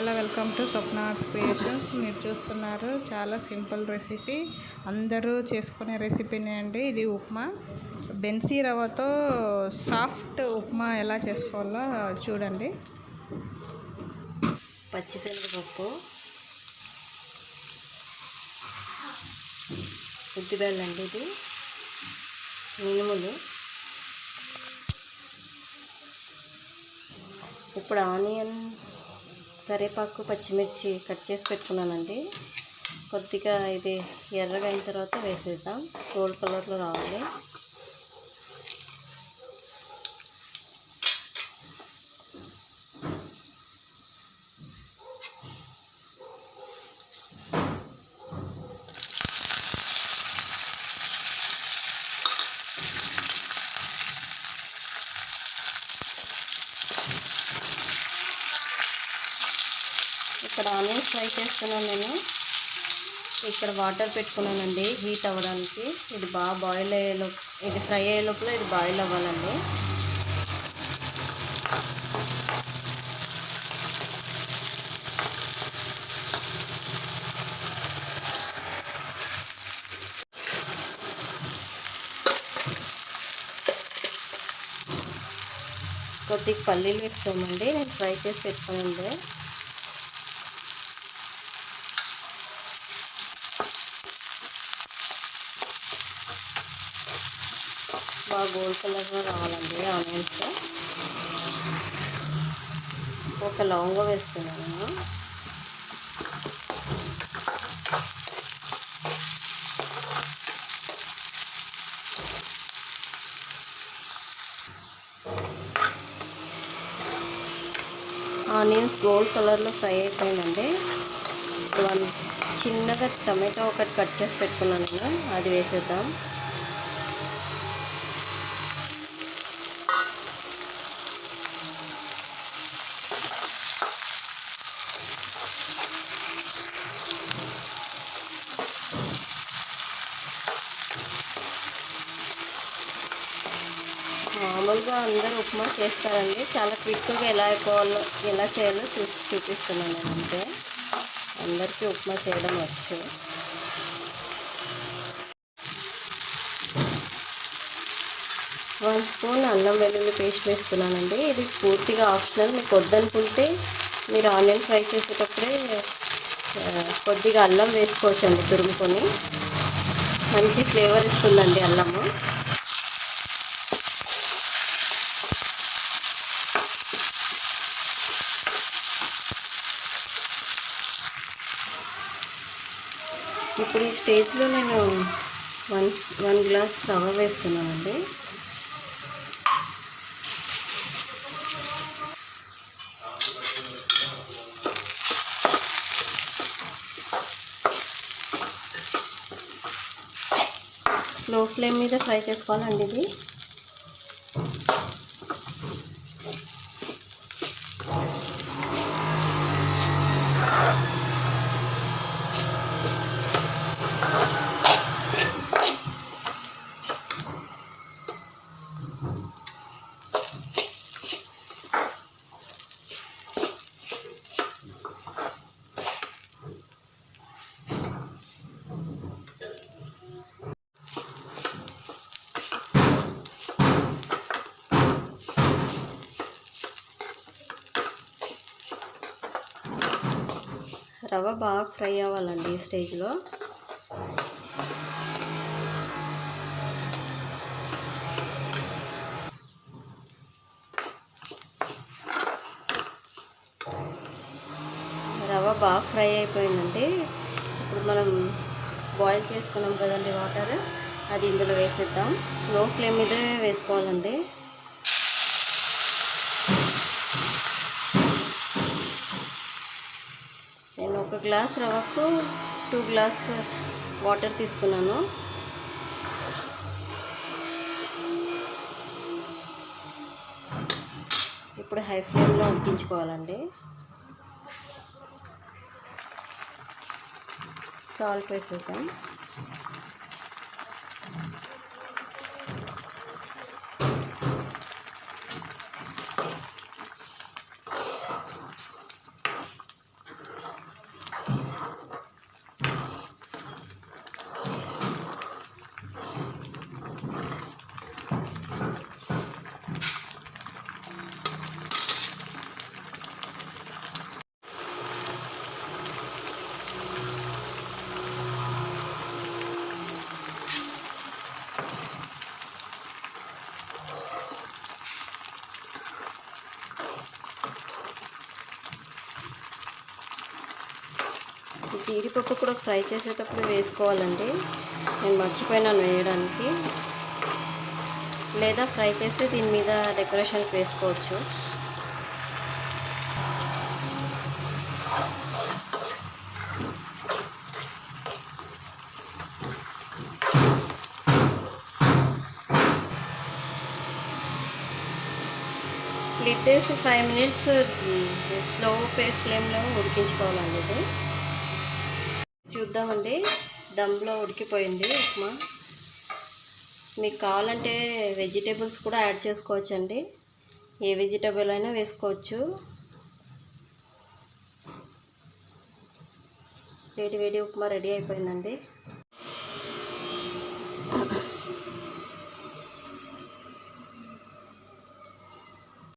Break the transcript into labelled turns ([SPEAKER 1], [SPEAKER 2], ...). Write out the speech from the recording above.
[SPEAKER 1] Hello, welcome to Swapna creations. మీరు చూస్తున్నారు చాలా సింపుల్ రెసిపీ, అందరూ చేసుకునే రెసిపీనే అండి. ఇది ఉప్మా. బెన్సీ రవ్వతో సాఫ్ట్ ఉప్మా ఎలా చేసుకోవాలో చూడండి.
[SPEAKER 2] పచ్చిశనగపప్పు, ఉద్దిబెల్లండి, ఇది మినుములు. ఇప్పుడు ఆనియన్, కరివేపాకు, పచ్చిమిర్చి కట్ చేసి పెట్టుకున్నానండి. కొద్దిగా ఇది ఎర్రగా అయిన తర్వాత వేసేద్దాం. గోల్డ్ కలర్లో రావాలి. ఇక్కడ ఆనియన్స్ ఫ్రై చేస్తున్నాను నేను. ఇక్కడ వాటర్ పెట్టుకున్నానండి హీట్ అవ్వడానికి. ఇది బాగా బాయిల్ ఇది ఫ్రై అయ్యే లోపల ఇది బాయిల్ అవ్వాలండి. కొద్దిగా పల్లీలు వేసుకోమండి, నేను ఫ్రై చేసి పెట్టుకున్నాను. బాగా గోల్డ్ కలర్లో రావాలండి ఆనియన్స్. ఒక లవంగం వేస్తున్నాను. ఆనియన్స్ గోల్డ్ కలర్లో ఫ్రై అయిపోయిందండి. ఇప్పుడు చిన్నగా టమాటో ఒకటి కట్ చేసి పెట్టుకున్నాను నేను, అది వేసేద్దాం. మామూలుగా అందరూ ఉప్మా చేస్తారండి, చాలా క్విక్గా ఎలా చేయాలో చూపిస్తున్నాను నేను. అంతే, అందరికీ ఉప్మా చేయడం వచ్చు. వన్ స్పూన్ అల్లం వెల్లుల్లి పేస్ట్ వేస్తున్నానండి. ఇది పూర్తిగా ఆప్షనల్. మీకు వద్దనుకుంటే మీరు ఆనియన్ ఫ్రై చేసేటప్పుడే కొద్దిగా అల్లం వేసుకోవచ్చండి, తురుముకొని. మంచి ఫ్లేవర్ ఇస్తుందండి అల్లము. ఇప్పుడు ఈ స్టేజ్లో నేను వన్ గ్లాస్ రవ్వ వేస్తున్నానండి. స్లో ఫ్లేమ్ మీద ఫ్రై చేసుకోవాలండి ఇది. రవ్వ బాగా ఫ్రై అవ్వాలండి ఈ స్టేజ్లో. రవ్వ బాగా ఫ్రై అయిపోయిందండి. ఇప్పుడు మనం బాయిల్ చేసుకున్నాం కదండి వాటర్, అది ఇందులో వేసేద్దాం. స్లో ఫ్లేమ్ మీదే వేసుకోవాలండి. నేను ఒక గ్లాస్ రవ్వకు 2 గ్లాస్ వాటర్ తీసుకున్నాను. ఇప్పుడు హై ఫ్లేమ్లో ఉడికించుకోవాలండి. సాల్ట్ వేసేద్దాం. జీడిపప్పు కూడా ఫ్రై చేసేటప్పుడు వేసుకోవాలండి. నేను మర్చిపోయినాను వేయడానికి. లేదా ఫ్రై చేసి దీని మీద డెకరేషన్కి వేసుకోవచ్చు. లిడ్ వేసి 5 మినిట్స్ స్లో ఫ్లేమ్లో ఉడికించుకోవాలండి. ఇది చూద్దామండి. దమ్లో ఉడికిపోయింది ఉప్మా. మీకు కావాలంటే వెజిటేబుల్స్ కూడా యాడ్ చేసుకోవచ్చండి. ఏ వెజిటేబుల్ అయినా వేసుకోవచ్చు. వేడి వేడి ఉప్మా రెడీ అయిపోయిందండి.